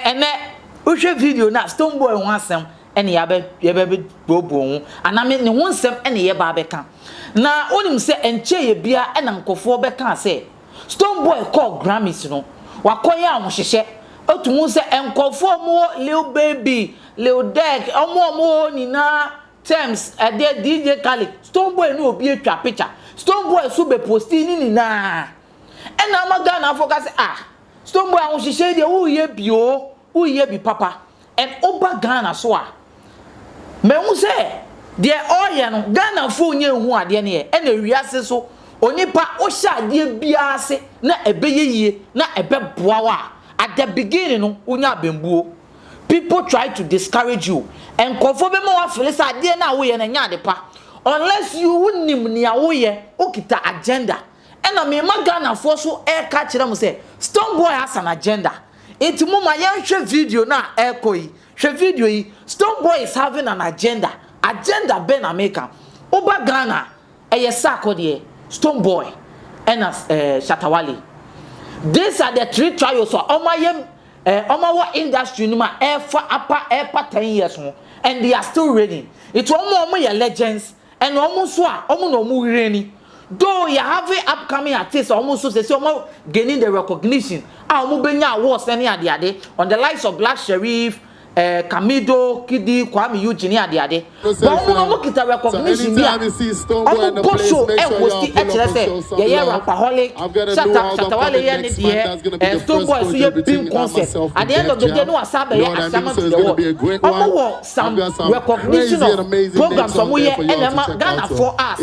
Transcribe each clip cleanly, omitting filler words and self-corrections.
ene wohwe video na Stonebwoy ho asem ene yabe bobo aname ne ho nsem ene ye ba beka na onim se enche ye bia ena nkofo beka se Stonebwoy call Grammys no wakoya ahohyehe otumu se enkofo mo Lil Baby Lil Deck omo nina Thames ade DJ Khaled Stonebwoy no obi atwa picture Stonebwoy so be posti ni nina ena amaga na focus Stonebwoy ahohyehe de wo ye bi papa and oba Ghana so a me hu se de oye no Ghana fo nye hu ade ne e na wiase so onipa o hya ade bia ase na ebeyeye na ebeboa at the beginning no unya bembuo people try to discourage you and kofo be ma wa fele sa ade na wo ye na nya ade pa unless you wunim ni a wo ye okita agenda ena me ma Ghana fo so e ka kire mo se Stonebwoy has an agenda. Iti mama yenhwe video na ekoi. Hwe video yi Stonebwoy is having an agenda. Agenda be na maker. Oba Ghana eye sako de Stonebwoy and Shatawale. These are the three trials so omawa industry numa efa 10 years mo and they are still ready. It omo ye legends and omo so a omo no mu reni. Though you have upcoming artists almost so say gaining the recognition benya awards any ade on the likes of Black Sherif Kamido Kidi Kwame Eugene ade but no kita recognition here on go show Xposed say yeah rapaholic Shatawale here ni there Stonebwoy so ye beam concert at the end of the day no asabe ye asama to the world some recognition of programs some here and Ghana for us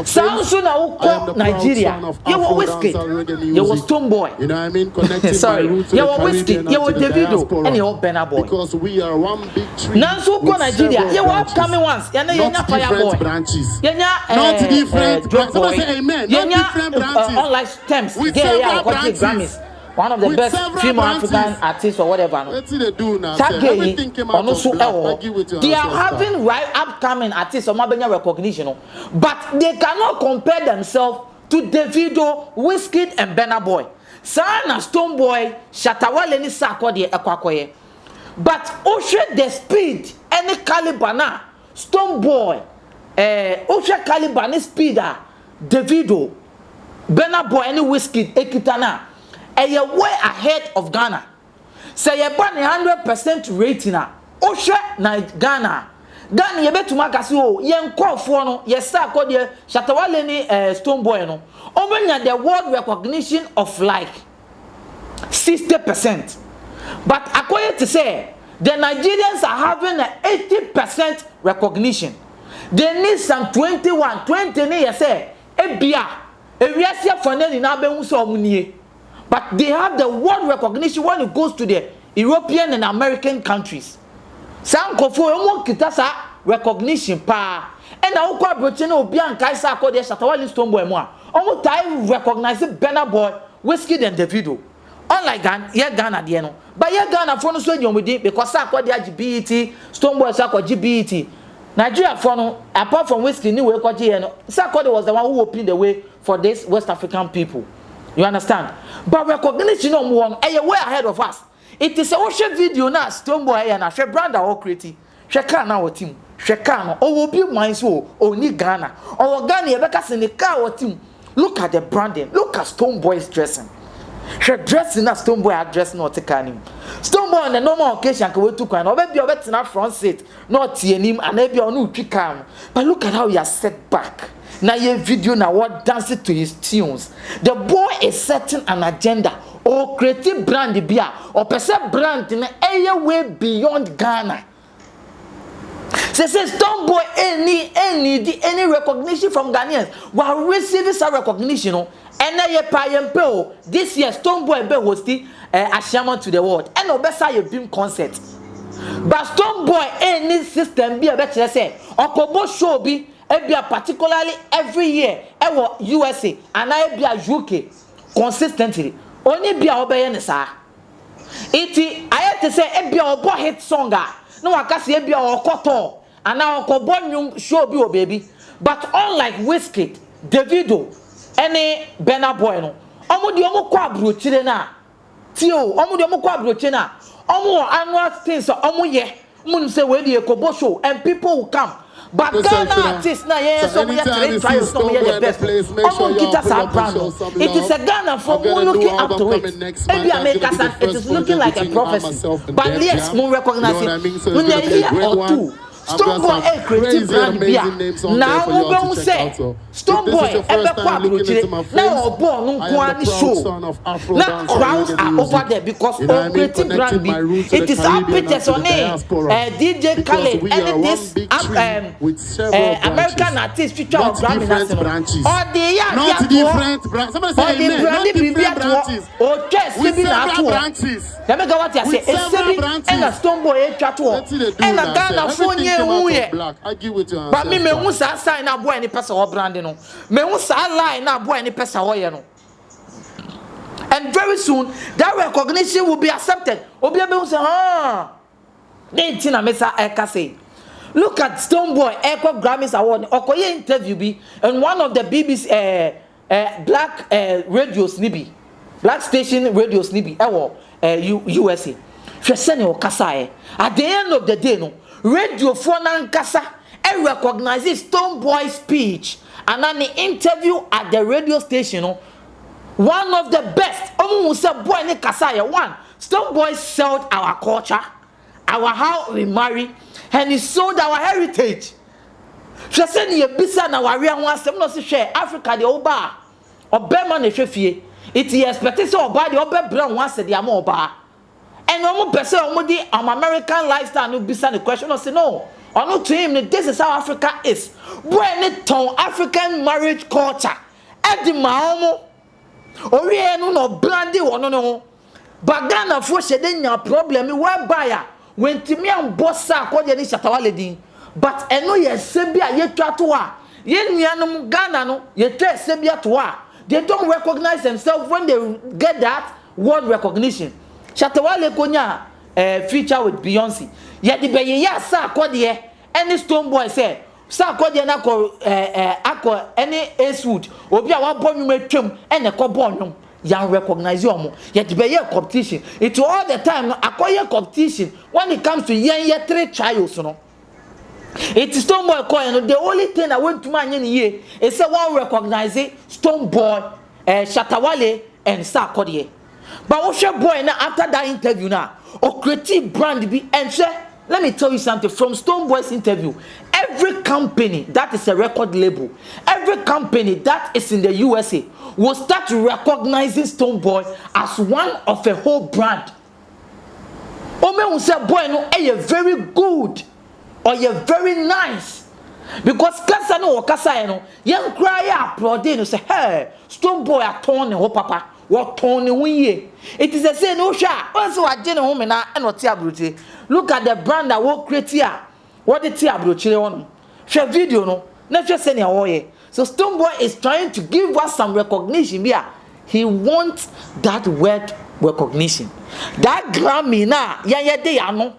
sound so na uko Nigeria you were Whiskey you was Stonebwoy you know what I mean connected sorry you were Whiskey you were Davido and you were Benna Boy because we are one big tree now so uko Nigeria you were upcoming ones yenya Fireboy branches yenya not different Boy amen not different branches unlike stems yeah Grammys one of the best female African artists or whatever. What they do now? Everything came out of they are having right upcoming artists or mabenya recognition, but they cannot compare themselves to Davido, Whiskey, and Benna Boy. Sana Stonebwoy, Shatawale ni sako de ekwakoye. But oshe the speed any caliber na Stonebwoy, oshe caliber ni speeder Davido, Benna Boy any Whiskey ekitana. And you're way ahead of Ghana. Say you're 100% rating. Osha na Ghana. Ghana you bet to makasi o yen call for no yes sir called the Shatawale ni Stonebwoy no. Over the world recognition of like 60%. But according to say the Nigerians are having an 80% recognition. They need some 20 years say ebia ewiase foneni na be hu so omunie. But they have the world recognition when it goes to the European and American countries. Some kofo kitasa recognition pa. And now kwa broche na obi an kai sa akode Shatawale Stonebwoy mo a. Omo tai recognize Benna Boy, Whiskey and Davido. Unlike Ghana de no. But Ghana for no so nyomudi because sa akode LGBT, Stonebwoy sa akode LGBT. Nigeria for no apart from Whiskey ni we kwaje here no. Sa akode was the one who opened the way for this West African people. You understand? But recognition on one, and you're way ahead of us. It is a ocean video now, Stonebwoy and a brand or creative. Sheka na team. Sheka or will be mine so, or ni Ghana. Or Ghana, because in the car or team. Look at the branding. Look at Stonebwoy's dressing. She dressing as Stonebwoy dressing not taking. Stonebwoy on a normal occasion can wait to kind or maybe you're better in front seat, not seeing him and maybe on no trick. But look at how he has set back. Now your video now what dancing to his tunes. The boy is setting an agenda or creative brand beer or percent brand in a way beyond Ghana. Say Stonebwoy any recognition from Ghanaians while receiving some recognition and now your pay this year Stonebwoy be hosting a shaman to the world and obesa your beam concert. But Stonebwoy any system be a better say or kobo show be particularly every year ewo USA and I be a UK consistently only be a obey ni sa iti I to say e be a obo hit song no waka say e be a okoto and now okobo nyum show be o baby but unlike Whiskey Davido any Benna Boy no omo di omo kwa abrochire na tio omo de omo kwa broche na omo annual things omo ye mun say we dey kobo show and people will come. But Ghana artists na yes so we trade trials so we the best. Omo kita sa brand. It is a Ghana for looking up to it. Maybe America it is looking like a prophecy. But yes, we recognize it. In a year or two. Stonebwoy creative brand bia na wo be hu say Stonebwoy ebe kwa abrochire na obo no nko ani show na crowds are over there because of creative brand bi it is our pictures on DJ Khaled and this American artist feature of Grammy national or the ya not different brands. Somebody say amen. Not different branches. O chess bi na to let me go what you say Esebi and Stonebwoy etwa to and Ghana phone black. I give it to you. But me who sa sign na boy any person or brand no. Me who sa line na boy any person or ye no. And very soon that recognition will be accepted. Obi be say they tina mesa eka say. Look at Stonebwoy Echo Grammys Award okoye interview bi and one of the BBC black radios nibi. Black station radios nibi USA. She send o kasa at the end of the day no radio for nankasa and recognize Stonebwoy speech and then the interview at the radio station one of the best omo say boy ni kasa one Stonebwoy sold our culture our how we marry and he sold our heritage she say ni ebisa na ware ho asem no se hwe Africa de oba obema na hwefie it is expected so oba de obebra ho ase de ama oba. And no person American lifestyle no bisa the question no say no. Or no to him this is how Africa is. When it ton African marriage culture. E di ma ori enu no blandi wono no. But Ghana for she dey nya problem whereby when timi am bossa akode ni Shatawale din. But eno ye sebia ye twa to a. Ye nuanom Ghana no ye twa sebia to a. They don't recognize themselves when they get that world recognition. Shatawale konya feature with Beyonce. Yet the be ya sa akode any Stonebwoy say sa akode na ko akọ any Xposed obi a wa bọ nwum atwam ene ko bọ nwum yan recognize you yet the be competition it all the time no akoye competition when it comes to yen three trials no it is Stonebwoy coin no the only thing I want to man yen is say one recognize Stonebwoy Shatawale and sa akode. But what your boy now after that interview now or creative brand be and say let me tell you something from Stonebwoy's interview. Every company that is a record label, every company that is in the USA will start recognizing Stonebwoy as one of a whole brand. Ome will say boy no you're very good or you're very nice. Because kasa no kasa no young cry applaud no say hey Stonebwoy atone ho papa. What Tony Winye? It is a say no shot. Also, I didn't woman and what Tiabruti. Look at the brand that will create here. What the Tiabruti on? Share video no, not just any away. So Stonebwoy is trying to give us some recognition. Yeah, he wants that word recognition. That Grammy na ya de ano.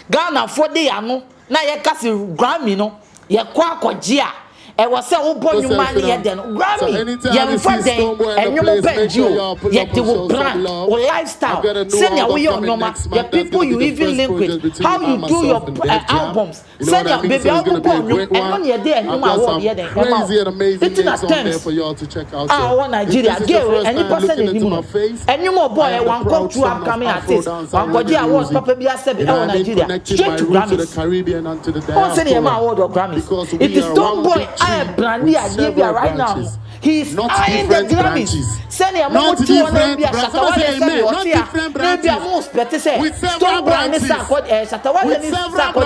Ghana for de ano. Na ya kasi Grammy no. Ya kwa jia. E was say obo you man here then Grammy ya for then and you mo benju yet they will brand or lifestyle send we your normal the people you even link with how you do your albums send your baby album and on your day and you award here then it's not time for y'all to check out one Nigeria girl any person in him and you more boy one come to upcoming artist one go there awards papa be accept Nigeria straight to Grammys the Caribbean and to the diaspora send him award or Grammys it is Stonebwoy Brandy Adibia right now. He's eyeing the Grammys. Send him more 200 be a Shatawale or maybe a most better say Stonebwoy and Shatawale is Sako.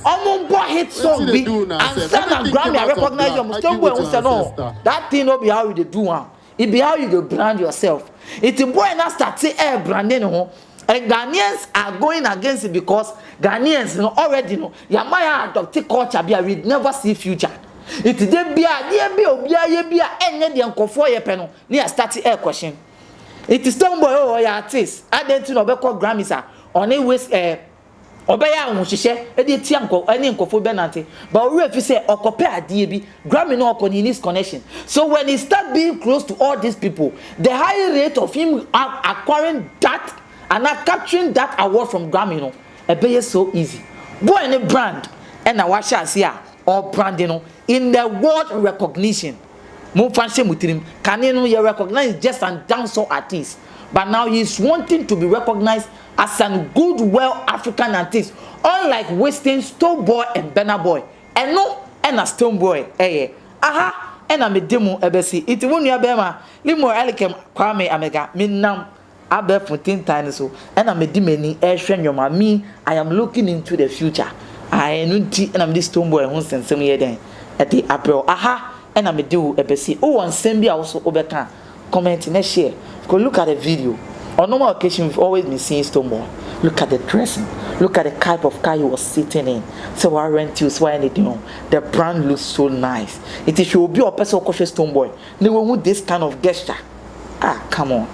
Among boy hit song be and stand and Grammy. I recognize you. Stonebwoy will say no. That thing will be how you do one. It be how you brand yourself. It's a boy now start say branding home. And Ghanaians are going against it because Ghanaians already know. Yamaya adopt culture. We never see future. It dey bia dey be obia ye bia enye de nkofo ye pe no na start air question. It is Stonebwoy or ya artist identity no be call Grammys on e waste obeya ahunhihye e dey tia nkofo be nante but we fit say okope ade bi Grammy no okoni needs connection. So when he start being close to all these people the high rate of him acquiring that and not capturing that award from Grammy, no, a be so easy. Boy, any brand, and I watch us here, or brand, you know, in the world recognition. More function with him, can you know you recognize just a dancehall artist, but now he's wanting to be recognized as a good, well African artist, unlike Western Stonebwoy and Burna Boy, and no, and a Stonebwoy, aha. And I'm a demo ebesi. It won't ya bema. Limo elikem kwame amega. Minam abe 14 times so. And I'm a demoni airshren your mami. I am looking into the future. I nunti and I'm this Stonebwoy who send some year then at the April. Aha. And I'm a do ebesi. Oh, and Sembi also overcome. Comment and share. Go look at the video. On normal occasion, we've always been seeing Stonebwoy. Look at the dressing. Look at the type of car he was sitting in. So I rent you, so anything. The brand looks so nice. It is will be a person cautious Stonebwoy. They will want this kind of gesture. Ah, come on.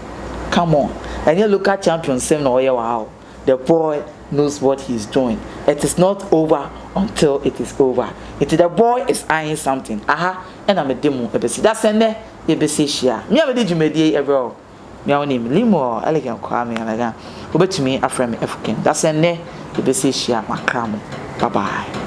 Come on. And you look at Champion 7 or wow. The boy knows what he's doing. It is not over until it is over. It is the boy is eyeing something. Aha. And I'm a demo. That's in there. You be say share. Me have you made ever. Me own name Limo elegant kwame amaga. Obetumi aframe African. That's in there. You be say share makramo. Bye bye.